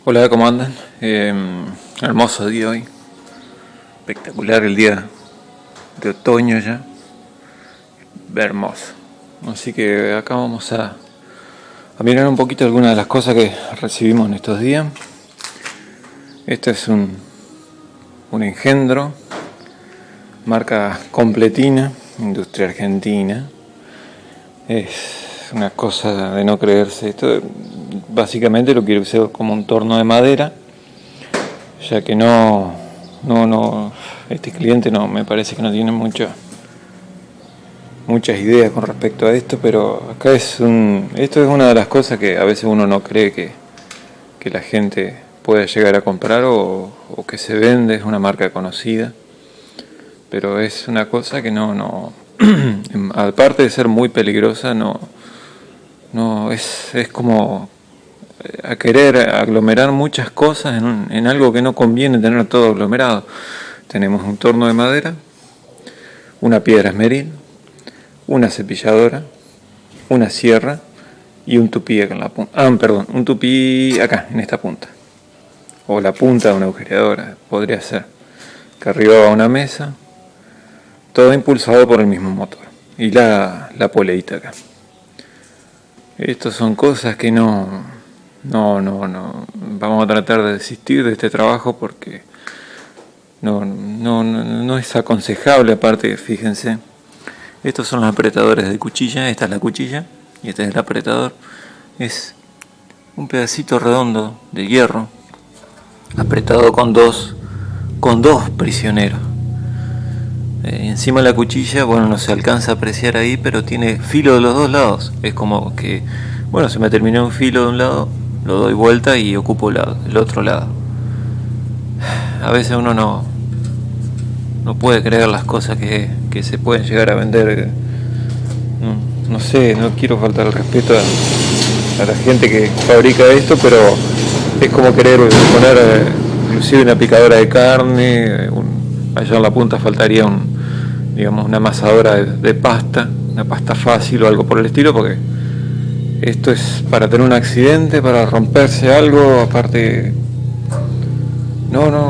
Hola, ¿cómo andan? Hermoso día hoy, espectacular el día de otoño ya, hermoso. Así que acá vamos a mirar un poquito algunas de las cosas que recibimos en estos días. Este es un engendro, marca Completina, industria argentina. Es una cosa de no creerse. Esto básicamente lo quiero usar como un torno de madera, ya que este cliente no me parece que no tiene muchas ideas con respecto a esto, pero acá esto es una de las cosas que a veces uno no cree que la gente pueda llegar a comprar o que se vende. Es una marca conocida, pero es una cosa que no aparte de ser muy peligrosa, no es como a querer aglomerar muchas cosas en algo que no conviene tener todo aglomerado. Tenemos un torno de madera, una piedra esmeril, una cepilladora, una sierra y un tupí acá en la punta. Un tupí acá, en esta punta. O la punta de una agujereadora, podría ser. Que arriba va una mesa, todo impulsado por el mismo motor. Y la poleita acá. Estas son cosas que no. Vamos a tratar de desistir de este trabajo porque no es aconsejable. Aparte, fíjense, estos son los apretadores de cuchilla. Esta es la cuchilla y este es el apretador. Es un pedacito redondo de hierro apretado con dos prisioneros. Encima de la cuchilla, bueno, no se alcanza a apreciar ahí, pero tiene filo de los dos lados. Es como que, bueno, se me terminó un filo de un lado, lo doy vuelta y ocupo el otro lado. A veces uno no puede creer las cosas que se pueden llegar a vender. No sé, no quiero faltar el respeto a la gente que fabrica esto, pero es como querer poner inclusive una picadora de carne. Allá en la punta faltaría una amasadora de pasta, una pasta fácil o algo por el estilo, porque esto es para tener un accidente, para romperse algo. Aparte,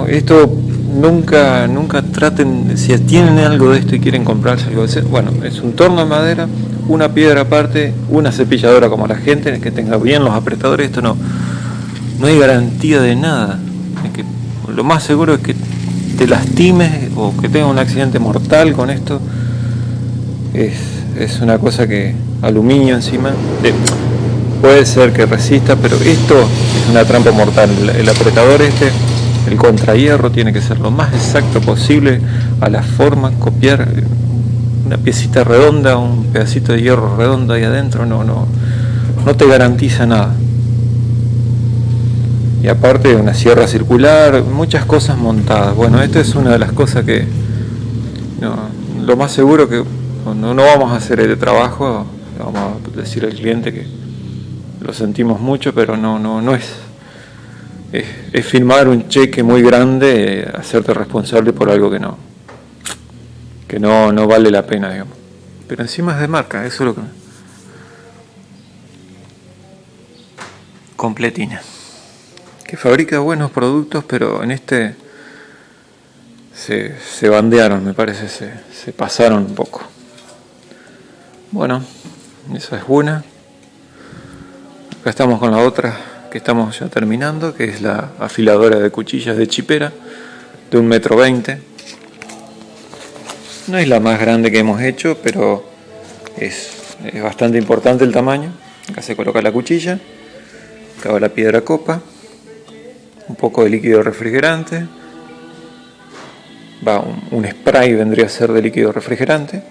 esto nunca traten, si tienen algo de esto y quieren comprarse algo de eso, bueno, es un torno de madera, una piedra aparte, una cepilladora como la gente, que tenga bien los apretadores. Esto no hay garantía de nada. Es que lo más seguro es que te lastimes o que tengas un accidente mortal con esto. Es una cosa que aluminio encima, puede ser que resista, pero esto es una trampa mortal. El apretador el contrahierro, tiene que ser lo más exacto posible a la forma, copiar una piecita redonda, un pedacito de hierro redondo ahí adentro, no te garantiza nada. Y aparte una sierra circular, muchas cosas montadas. Bueno, esto es una de las cosas que lo más seguro que no vamos a hacer este trabajo. Le vamos a decir al cliente que lo sentimos mucho, pero no es firmar un cheque muy grande, hacerte responsable por algo que no vale la pena, digamos. Pero encima es de marca, eso es lo que Completina, que fabrica buenos productos, pero en este se bandearon, me parece, se pasaron un poco. Bueno, esa es una. Acá estamos con la otra que estamos ya terminando, que es la afiladora de cuchillas de chipera de 1,20 m. No es la más grande que hemos hecho, pero es bastante importante el tamaño. Acá se coloca la cuchilla, acá va la piedra copa, un poco de líquido refrigerante, va un spray, vendría a ser de líquido refrigerante,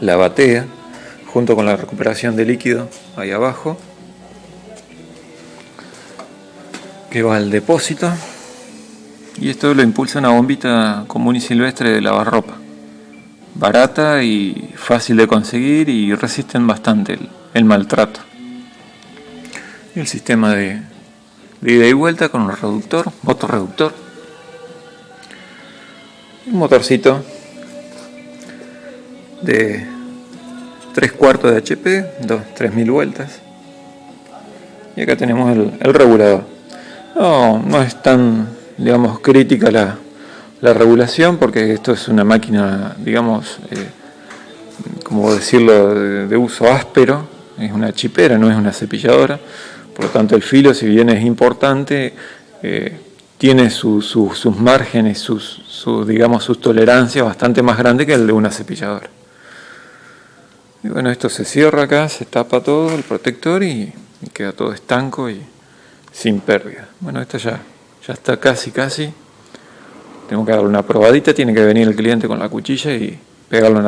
la batea junto con la recuperación de líquido ahí abajo, que va al depósito, y esto lo impulsa una bombita común y silvestre de lavarropa, barata y fácil de conseguir, y resisten bastante el maltrato. Y el sistema de ida y vuelta con un reductor, motorreductor, un motorcito de 3/4 de HP, 3000 vueltas. Y acá tenemos el regulador. No es tan, digamos, crítica la regulación, porque esto es una máquina, digamos, como decirlo, de uso áspero, es una chipera, no es una cepilladora, por lo tanto el filo, si bien es importante, tiene sus márgenes, digamos, sus tolerancias bastante más grandes que el de una cepilladora. Y bueno, esto se cierra acá, se tapa todo el protector y queda todo estanco y sin pérdida. Bueno, esto ya está casi. Tengo que darle una probadita, tiene que venir el cliente con la cuchilla y pegarle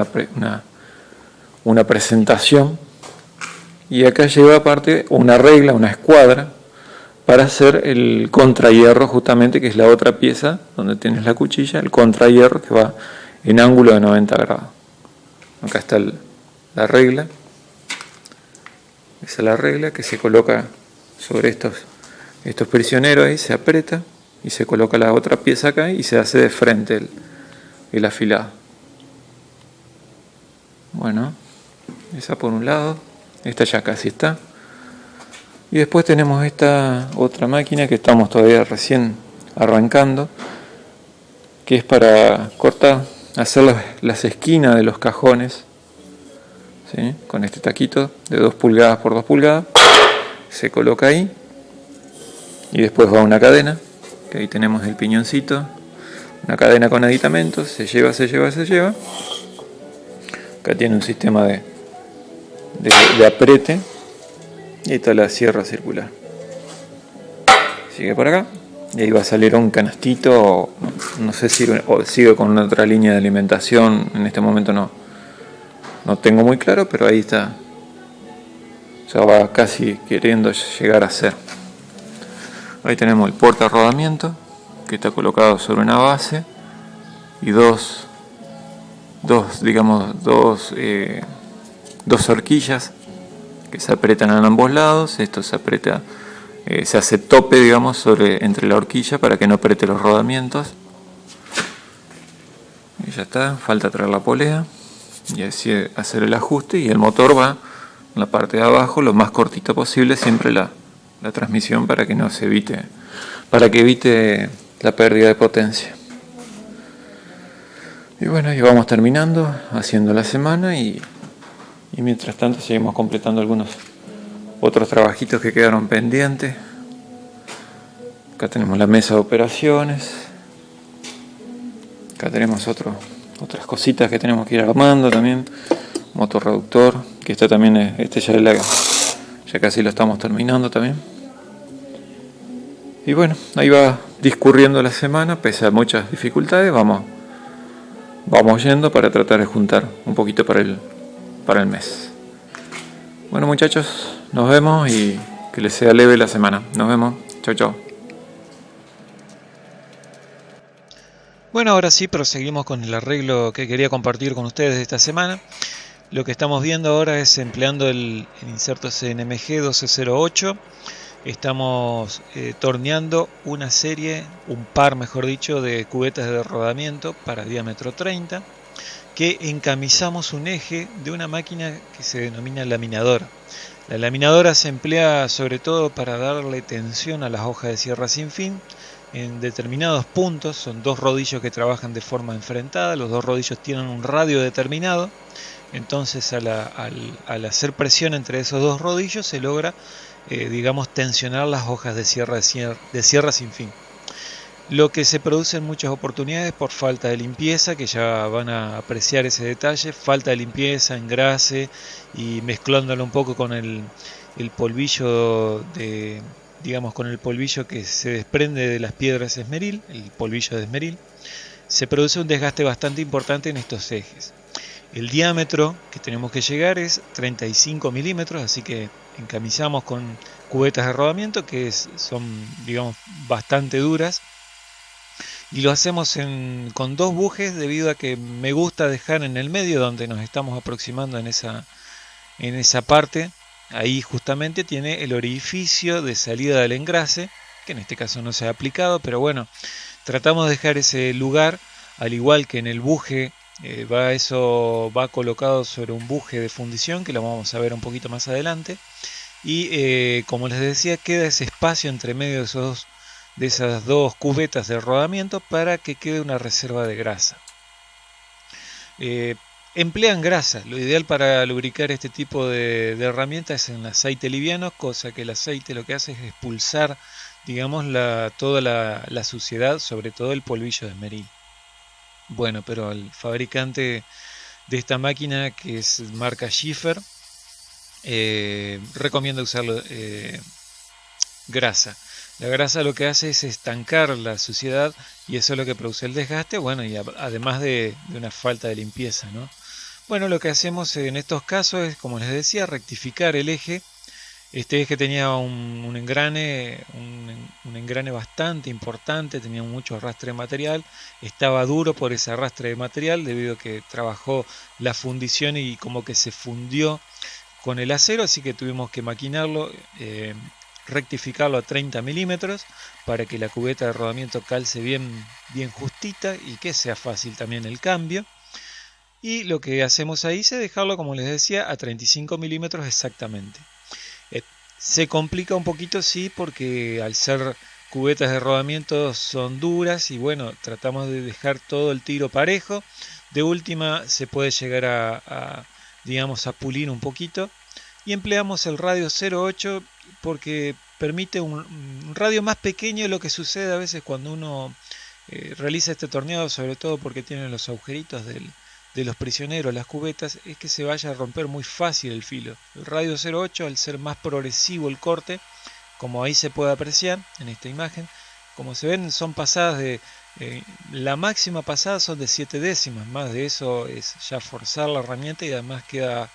una presentación. Y acá lleva aparte una regla, una escuadra, para hacer el contrahierro justamente, que es la otra pieza donde tienes la cuchilla, el contrahierro que va en ángulo de 90 grados. Acá está la regla. Esa es la regla que se coloca sobre estos prisioneros ahí, se aprieta y se coloca la otra pieza acá y se hace de frente el afilado. Bueno, esa por un lado, esta ya casi está. Y después tenemos esta otra máquina que estamos todavía recién arrancando, que es para cortar, hacer las esquinas de los cajones, ¿sí? Con este taquito de 2 pulgadas por 2 pulgadas, se coloca ahí y después va una cadena, que ahí tenemos el piñoncito, una cadena con aditamentos, se lleva. Acá tiene un sistema de apriete y esta es la sierra circular. Sigue por acá y ahí va a salir un canastito, no sé si sigue con otra línea de alimentación, en este momento no tengo muy claro, pero ahí está, ya va casi queriendo llegar a ser. Ahí tenemos el porta rodamiento que está colocado sobre una base y dos horquillas que se apretan a ambos lados. Esto se aprieta, se hace tope, digamos, entre la horquilla para que no apriete los rodamientos. Y ya está, falta traer la polea y así hacer el ajuste, y el motor va en la parte de abajo lo más cortito posible, siempre la transmisión para que evite la pérdida de potencia. Y bueno, y vamos terminando, haciendo la semana y mientras tanto seguimos completando algunos otros trabajitos que quedaron pendientes. Acá tenemos la mesa de operaciones. Acá tenemos otras cositas que tenemos que ir armando también. Motor reductor, que este también ya casi lo estamos terminando también. Y bueno, ahí va discurriendo la semana, pese a muchas dificultades, vamos yendo para tratar de juntar un poquito para el mes. Bueno, muchachos, nos vemos y que les sea leve la semana. Nos vemos. Chau. Bueno, ahora sí proseguimos con el arreglo que quería compartir con ustedes esta semana. Lo que estamos viendo ahora es empleando el inserto CNMG 1208. Estamos torneando un par de cubetas de rodamiento para diámetro 30, que encamisamos un eje de una máquina que se denomina laminadora. La laminadora se emplea sobre todo para darle tensión a las hojas de sierra sin fin en determinados puntos. Son 2 rodillos que trabajan de forma enfrentada, los 2 rodillos tienen un radio determinado, entonces al hacer presión entre esos 2 rodillos se logra tensionar las hojas de sierra sin fin. Lo que se produce en muchas oportunidades por falta de limpieza, que ya van a apreciar ese detalle, falta de limpieza, engrase, y mezclándolo un poco con el polvillo con el polvillo que se desprende de las piedras esmeril, el polvillo de esmeril, se produce un desgaste bastante importante en estos ejes. El diámetro que tenemos que llegar es 35 milímetros, así que encamisamos con cubetas de rodamiento que son bastante duras, y lo hacemos con 2 bujes, debido a que me gusta dejar en el medio, donde nos estamos aproximando en esa parte. Ahí justamente tiene el orificio de salida del engrase, que en este caso no se ha aplicado, pero bueno, tratamos de dejar ese lugar, al igual que en el buje. Va colocado sobre un buje de fundición, que lo vamos a ver un poquito más adelante, y como les decía, queda ese espacio entre medio de esos de esas dos cubetas de rodamiento para que quede una reserva de grasa. Emplean grasa. Lo ideal para lubricar este tipo de herramientas es en aceite liviano, cosa que el aceite lo que hace es expulsar, digamos, toda la suciedad, sobre todo el polvillo de esmeril. Bueno, pero el fabricante de esta máquina, que es marca Schiffer, recomienda usar grasa. La grasa lo que hace es estancar la suciedad y eso es lo que produce el desgaste, bueno, y además de una falta de limpieza, ¿no? Bueno, lo que hacemos en estos casos es, como les decía, rectificar el eje. Este eje tenía un engrane bastante importante, tenía mucho arrastre de material, estaba duro por ese arrastre de material debido a que trabajó la fundición y como que se fundió con el acero, así que tuvimos que maquinarlo, rectificarlo a 30 milímetros para que la cubeta de rodamiento calce bien justita y que sea fácil también el cambio. Y lo que hacemos ahí es dejarlo, como les decía, a 35 milímetros exactamente. Se complica un poquito, sí, porque al ser cubetas de rodamiento son duras y bueno, tratamos de dejar todo el tiro parejo. De última se puede llegar digamos, a pulir un poquito. Y empleamos el radio 0.8 porque permite un radio más pequeño. Lo que sucede a veces cuando uno realiza este torneado, sobre todo porque tiene los agujeritos de los prisioneros, las cubetas, es que se vaya a romper muy fácil el filo. El radio 0.8, al ser más progresivo el corte, como ahí se puede apreciar en esta imagen, como se ven, son pasadas la máxima pasada son de 7 décimas, más de eso es ya forzar la herramienta y además queda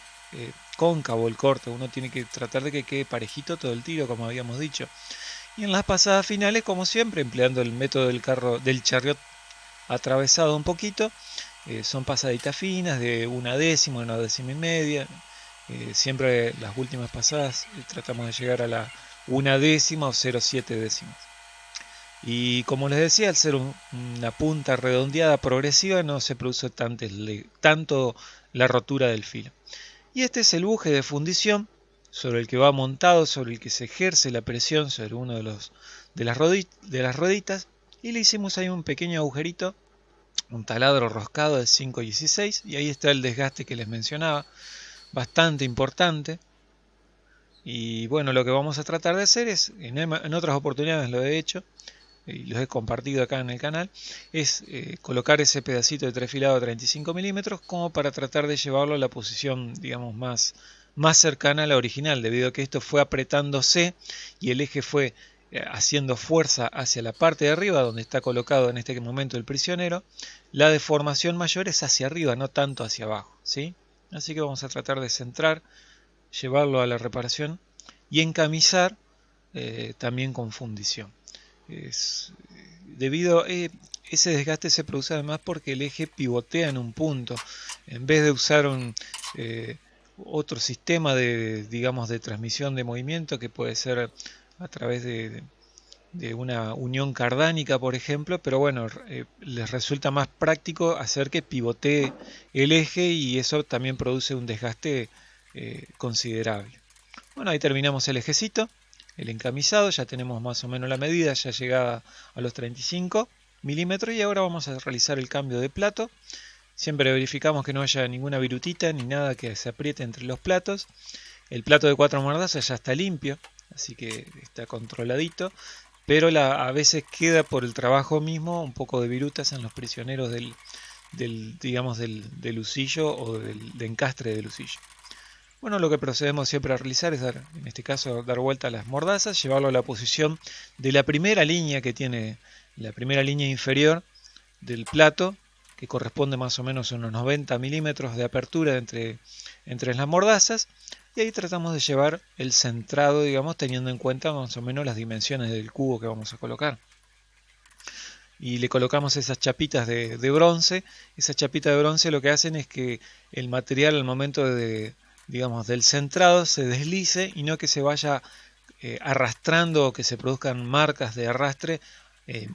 cóncavo el corte. Uno tiene que tratar de que quede parejito todo el tiro, como habíamos dicho. Y en las pasadas finales, como siempre, empleando el método del chariot atravesado un poquito, son pasaditas finas de una décima y media. Siempre las últimas pasadas tratamos de llegar a la una décima o 0,7 décimas. Y como les decía, al ser una punta redondeada progresiva no se produce tanto la rotura del filo. Y este es el buje de fundición sobre el que va montado, sobre el que se ejerce la presión sobre uno de las rueditas, y le hicimos ahí un pequeño agujerito, un taladro roscado de 5,16, y ahí está el desgaste que les mencionaba, bastante importante. Y bueno, lo que vamos a tratar de hacer es, en otras oportunidades lo he hecho y los he compartido acá en el canal, es colocar ese pedacito de trefilado de 35 milímetros como para tratar de llevarlo a la posición, digamos, más cercana a la original, debido a que esto fue apretándose y el eje fue haciendo fuerza hacia la parte de arriba donde está colocado en este momento el prisionero. La deformación mayor es hacia arriba, no tanto hacia abajo, ¿sí? Así que vamos a tratar de centrar, llevarlo a la reparación y encamisar también con fundición. Debido ese desgaste se produce además porque el eje pivotea en un punto. En vez de usar otro sistema digamos, de transmisión de movimiento, que puede ser a través de una unión cardánica, por ejemplo, pero bueno, les resulta más práctico hacer que pivotee el eje y eso también produce un desgaste considerable. Bueno, ahí terminamos el ejecito, el encamisado, ya tenemos más o menos la medida, ya llegada a los 35 milímetros, y ahora vamos a realizar el cambio de plato. Siempre verificamos que no haya ninguna virutita ni nada que se apriete entre los platos. El plato de 4 mordazas ya está limpio, así que está controladito, pero a veces queda por el trabajo mismo un poco de virutas en los prisioneros digamos, del usillo o de encastre del usillo. Bueno, lo que procedemos siempre a realizar es en este caso, dar vuelta a las mordazas, llevarlo a la posición de la primera línea que tiene, la primera línea inferior del plato, que corresponde más o menos a unos 90 milímetros de apertura entre las mordazas, y ahí tratamos de llevar el centrado, digamos, teniendo en cuenta más o menos las dimensiones del cubo que vamos a colocar. Y le colocamos esas chapitas de bronce. Esas chapitas de bronce lo que hacen es que el material al momento digamos, del centrado se deslice y no que se vaya arrastrando o que se produzcan marcas de arrastre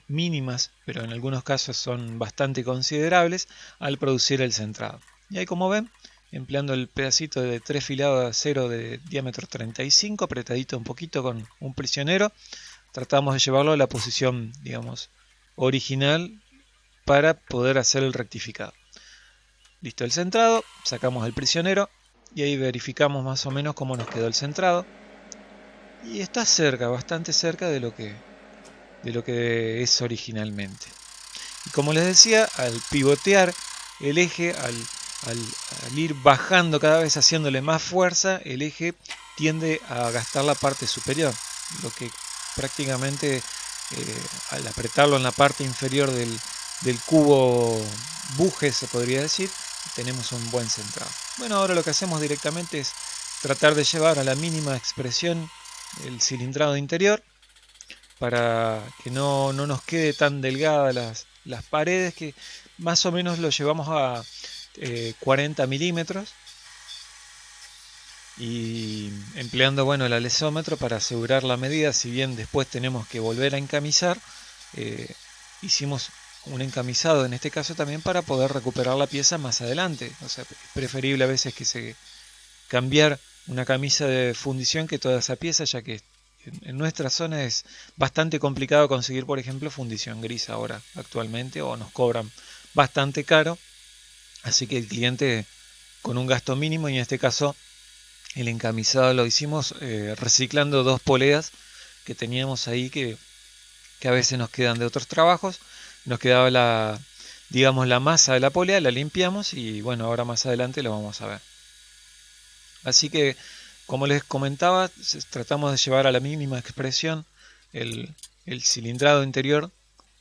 mínimas, pero en algunos casos son bastante considerables al producir el centrado. Y ahí, como ven, empleando el pedacito de 3 filados de acero de diámetro 35, apretadito un poquito con un prisionero, tratamos de llevarlo a la posición, digamos, original para poder hacer el rectificado. Listo el centrado, sacamos el prisionero y ahí verificamos más o menos cómo nos quedó el centrado. Y está cerca, bastante cerca de lo que es originalmente. Y como les decía, al pivotear el eje, al ir bajando cada vez haciéndole más fuerza, el eje tiende a gastar la parte superior, lo que prácticamente al apretarlo en la parte inferior del cubo buje, se podría decir, tenemos un buen centrado. Bueno, ahora lo que hacemos directamente es tratar de llevar a la mínima expresión el cilindrado interior para que no nos quede tan delgadas las paredes, que más o menos lo llevamos a 40 milímetros, y empleando bueno el alesómetro para asegurar la medida. Si bien después tenemos que volver a encamisar, hicimos un encamisado en este caso también para poder recuperar la pieza más adelante. O sea, es preferible a veces que se cambiar una camisa de fundición que toda esa pieza, ya que en nuestra zona es bastante complicado conseguir, por ejemplo, fundición gris ahora actualmente, o nos cobran bastante caro, así que el cliente con un gasto mínimo, y en este caso el encamisado lo hicimos reciclando 2 poleas que teníamos ahí que a veces nos quedan de otros trabajos. Nos quedaba la masa de la polea, la limpiamos y bueno, ahora más adelante lo vamos a ver. Así que, como les comentaba, tratamos de llevar a la mínima expresión el cilindrado interior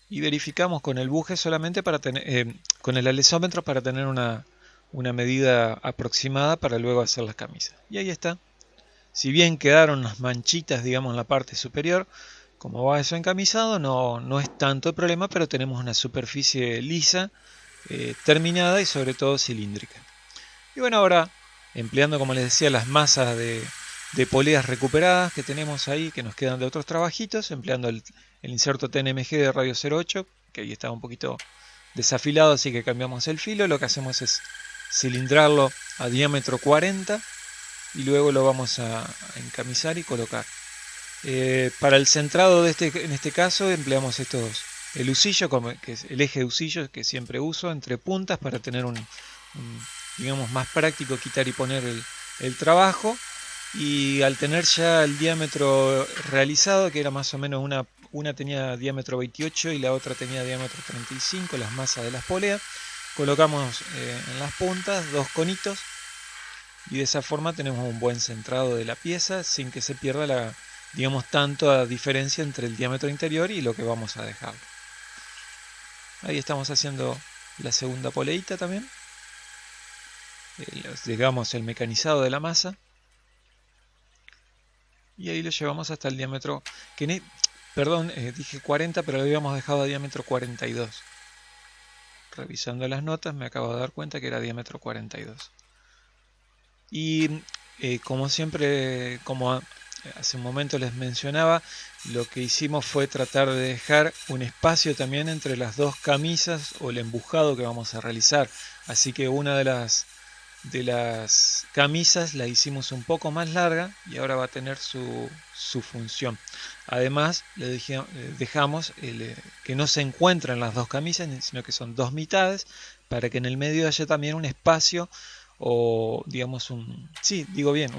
y verificamos con el buje solamente para tener, con el alesómetro, para tener una medida aproximada para luego hacer las camisas. Y ahí está. Si bien quedaron unas manchitas, digamos, en la parte superior, como va eso encamisado, no es tanto el problema, pero tenemos una superficie lisa, terminada y sobre todo cilíndrica. Y bueno, ahora empleando, como les decía, las masas de poleas recuperadas que tenemos ahí, que nos quedan de otros trabajitos, empleando el inserto TNMG de radio 08, que ahí estaba un poquito desafilado, así que cambiamos el filo. Lo que hacemos es cilindrarlo a diámetro 40 y luego lo vamos a encamisar y colocar. Para el centrado en este caso empleamos el usillo, que es el eje de usillo que siempre uso entre puntas para tener digamos, más práctico quitar y poner el trabajo. Y al tener ya el diámetro realizado, que era más o menos una tenía diámetro 28 y la otra tenía diámetro 35, las masas de las poleas, colocamos en las puntas 2 conitos y de esa forma tenemos un buen centrado de la pieza sin que se pierda digamos, tanta diferencia entre el diámetro interior y lo que vamos a dejar. Ahí estamos haciendo la segunda poleita también, digamos el mecanizado de la masa, y ahí lo llevamos hasta el diámetro que dije 40, pero lo habíamos dejado a diámetro 42. Revisando las notas me acabo de dar cuenta que era diámetro 42. Y como siempre, como hace un momento les mencionaba, lo que hicimos fue tratar de dejar un espacio también entre las 2 camisas o el embujado que vamos a realizar. Así que una de las camisas la hicimos un poco más larga y ahora va a tener su función. Además le dejamos que no se encuentran las 2 camisas, sino que son 2 mitades, para que en el medio haya también un espacio, o digamos un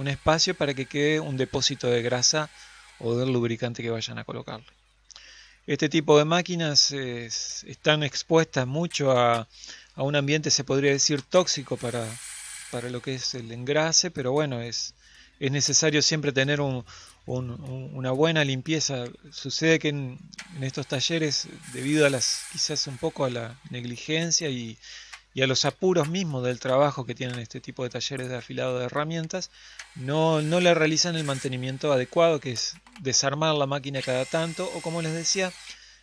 espacio para que quede un depósito de grasa o del lubricante que vayan a colocarle. Este tipo de máquinas están expuestas mucho a un ambiente, se podría decir, tóxico para lo que es el engrase, pero bueno, es necesario siempre tener una buena limpieza. Sucede que en estos talleres, debido a quizás un poco a la negligencia y a los apuros mismos del trabajo que tienen este tipo de talleres de afilado de herramientas, no le realizan el mantenimiento adecuado, que es desarmar la máquina cada tanto, o como les decía,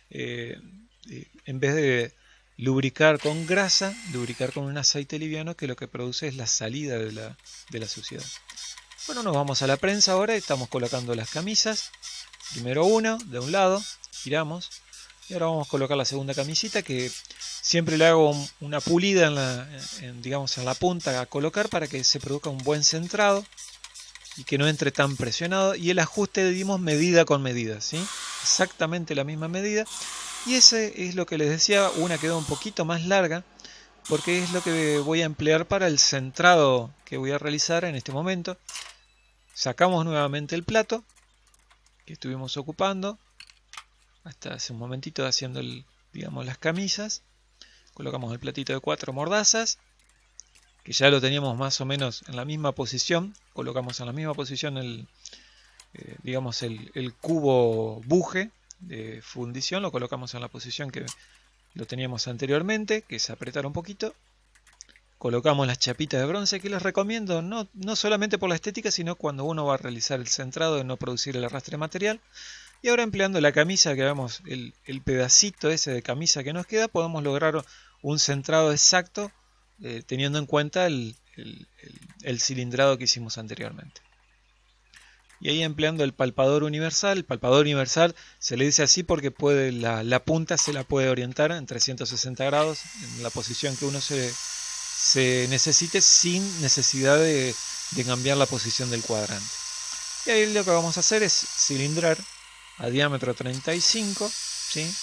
en vez de lubricar con grasa, lubricar con un aceite liviano, que lo que produce es la salida de la suciedad. Bueno, nos vamos a la prensa ahora. Estamos colocando las camisas. Primero una de un lado, giramos, y ahora vamos a colocar la segunda camisita, que siempre le hago una pulida en la punta a colocar para que se produzca un buen centrado y que no entre tan presionado, y el ajuste dimos medida con medida, ¿sí? exactamente la misma medida. Y ese es lo que les decía, una quedó un poquito más larga, porque es lo que voy a emplear para el centrado que voy a realizar en este momento. Sacamos nuevamente el plato que estuvimos ocupando hasta hace un momentito haciendo digamos, las camisas. Colocamos el platito de 4 mordazas, que ya lo teníamos más o menos en la misma posición. Colocamos en la misma posición digamos el cubo buje de fundición, lo colocamos en la posición que lo teníamos anteriormente, que es apretar un poquito. Colocamos las chapitas de bronce, que les recomiendo no solamente por la estética, sino cuando uno va a realizar el centrado de no producir el arrastre material. Y ahora, empleando la camisa que vemos, el pedacito ese de camisa que nos queda, podemos lograr un centrado exacto, teniendo en cuenta el cilindrado que hicimos anteriormente. Y ahí, empleando el palpador universal se le dice así porque la punta se la puede orientar en 360 grados en la posición que uno se necesite, sin necesidad de cambiar la posición del cuadrante. Y ahí lo que vamos a hacer es cilindrar a diámetro 35, ¿sí?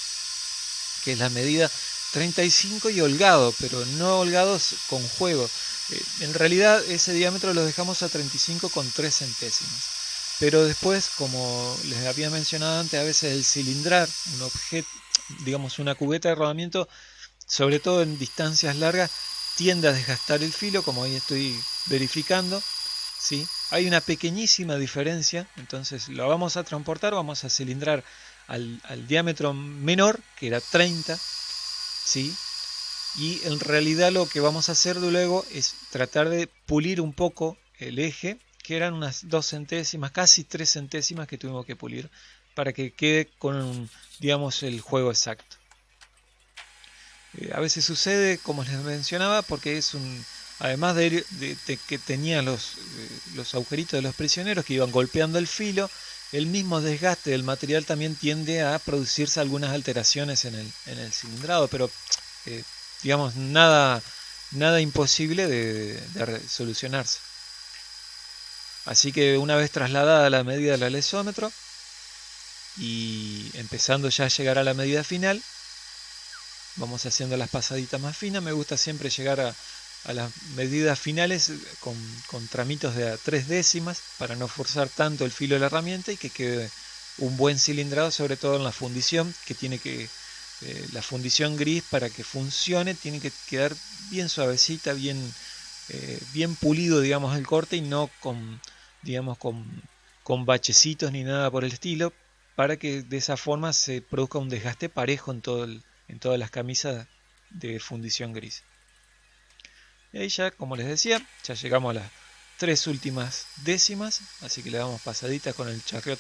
Que es la medida 35, y holgado, pero no holgados con juego. En realidad ese diámetro lo dejamos a 35,3 centésimas. Pero después, como les había mencionado antes, a veces el cilindrar un objeto, digamos una cubeta de rodamiento, sobre todo en distancias largas, tiende a desgastar el filo, como ahí estoy verificando, ¿sí? Hay una pequeñísima diferencia, entonces lo vamos a transportar, vamos a cilindrar al diámetro menor, que era 30, ¿sí? Y en realidad lo que vamos a hacer luego es tratar de pulir un poco el eje, que eran unas 2 centésimas, casi 3 centésimas que tuvimos que pulir para que quede con, digamos, el juego exacto. A veces sucede, como les mencionaba, porque además de que tenía los agujeritos de los prisioneros que iban golpeando el filo, el mismo desgaste del material también tiende a producirse algunas alteraciones en el cilindrado, pero digamos, nada imposible de solucionarse. Así que una vez trasladada la medida del alesómetro y empezando ya a llegar a la medida final, vamos haciendo las pasaditas más finas. Me gusta siempre llegar a las medidas finales con tramitos de a 3 décimas para no forzar tanto el filo de la herramienta y que quede un buen cilindrado, sobre todo en la fundición, que tiene que la fundición gris, para que funcione, tiene que quedar bien suavecita, bien pulido, digamos, el corte, y no con bachecitos ni nada por el estilo, para que de esa forma se produzca un desgaste parejo en todas las camisas de fundición gris. Y ahí ya, como les decía, ya llegamos a las 3 últimas décimas, así que le damos pasadita con el charriot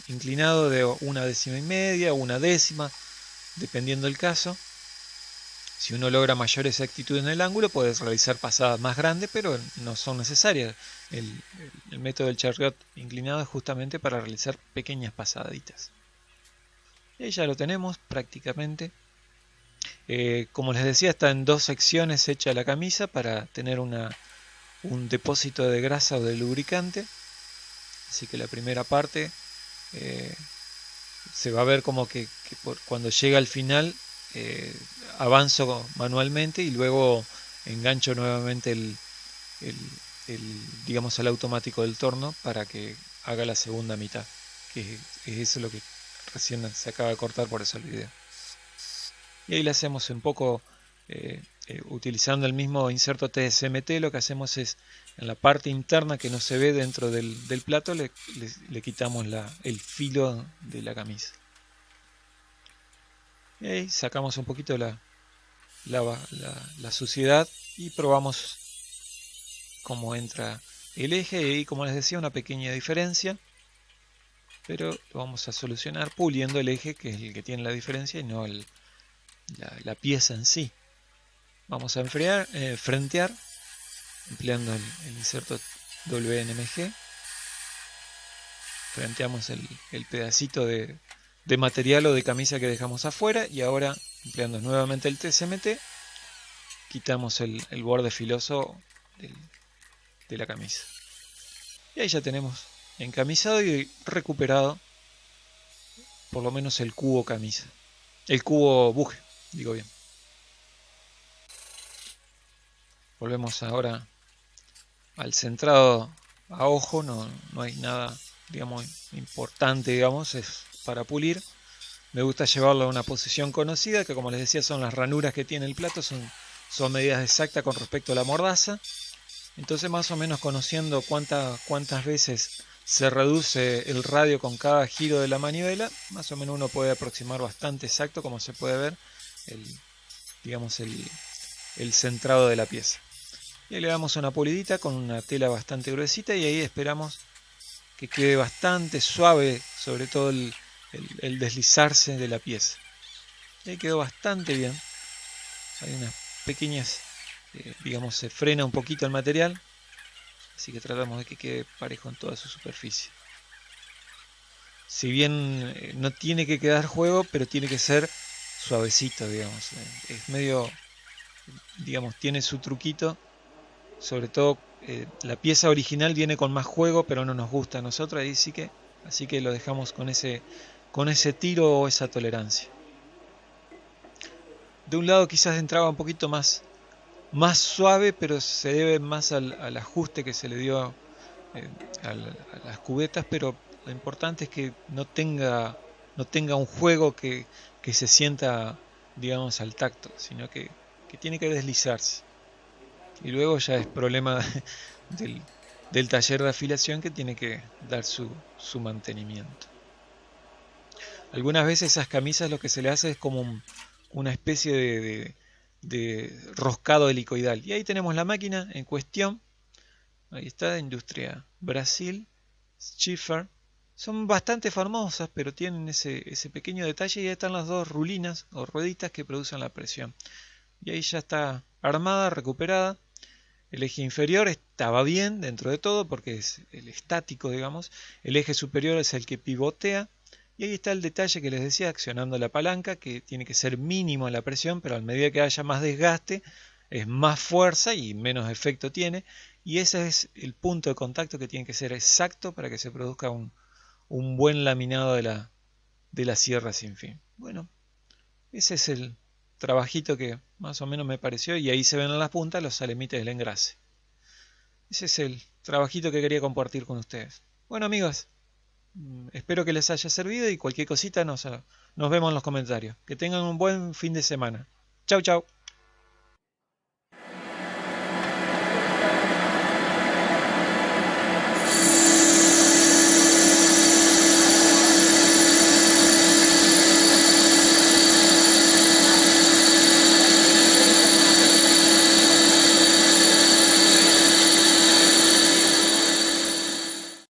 inclinado de 1,5 décimas o 1 décima, dependiendo del caso. Si uno logra mayor exactitud en el ángulo, puedes realizar pasadas más grandes, pero no son necesarias. El método del charriot inclinado es justamente para realizar pequeñas pasaditas. Y ahí ya lo tenemos prácticamente. Como les decía, está en 2 secciones hecha la camisa para tener un depósito de grasa o de lubricante. Así que la primera parte se va a ver como que cuando llega al final avanzo manualmente y luego engancho nuevamente digamos, el automático del torno para que haga la segunda mitad, que es eso lo que recién se acaba de cortar, por eso el video. Y ahí le hacemos un poco utilizando el mismo inserto TSMT. Lo que hacemos es, en la parte interna que no se ve dentro del plato, le quitamos el filo de la camisa. Y ahí sacamos un poquito la suciedad y probamos cómo entra el eje. Y como les decía, una pequeña diferencia, pero lo vamos a solucionar puliendo el eje, que es el que tiene la diferencia, y no la pieza en sí. Vamos a frentear empleando el inserto WNMG. Frenteamos el pedacito de material o de camisa que dejamos afuera, y ahora, empleando nuevamente el TSMT, quitamos el borde filoso de la camisa. Y ahí ya tenemos encamisado y recuperado por lo menos el cubo camisa. El cubo buje, digo bien. Volvemos ahora al centrado a ojo, no hay nada, digamos, importante, digamos, es para pulir. Me gusta llevarlo a una posición conocida, que como les decía son las ranuras que tiene el plato, son medidas exactas con respecto a la mordaza. Entonces más o menos conociendo cuántas veces se reduce el radio con cada giro de la manivela, más o menos uno puede aproximar bastante exacto, como se puede ver, digamos el centrado de la pieza. Y ahí le damos una pulidita con una tela bastante gruesita y ahí esperamos que quede bastante suave, sobre todo el deslizarse de la pieza. Y ahí quedó bastante bien. Hay unas pequeñas, digamos, se frena un poquito el material, así que tratamos de que quede parejo en toda su superficie. Si bien no tiene que quedar juego, pero tiene que ser suavecito, digamos. Es medio, digamos, tiene su truquito. Sobre todo la pieza original viene con más juego, pero no nos gusta a nosotros, así que lo dejamos con ese tiro o esa tolerancia. De un lado quizás entraba un poquito más suave, pero se debe más al ajuste que se le dio a las cubetas, pero lo importante es que no tenga un juego que se sienta, digamos, al tacto, sino que tiene que deslizarse. Y luego ya es problema del taller de afilación que tiene que dar su mantenimiento. Algunas veces esas camisas lo que se le hace es como una especie de roscado helicoidal. Y ahí tenemos la máquina en cuestión. Ahí está, Industria Brasil, Schiffer. Son bastante famosas, pero tienen ese pequeño detalle. Y ahí están las dos rulinas o rueditas que producen la presión. Y ahí ya está armada, recuperada. El eje inferior estaba bien dentro de todo porque es el estático, digamos. El eje superior es el que pivotea. Y ahí está el detalle que les decía, accionando la palanca, que tiene que ser mínimo la presión, pero a medida que haya más desgaste, es más fuerza y menos efecto tiene. Y ese es el punto de contacto que tiene que ser exacto para que se produzca un buen laminado de la sierra sin fin. Bueno, ese es el trabajito que más o menos me pareció, y ahí se ven en las puntas los salemites del engrase. Ese es el trabajito que quería compartir con ustedes. Bueno, amigos, espero que les haya servido y cualquier cosita nos vemos en los comentarios. Que tengan un buen fin de semana. Chau, chau.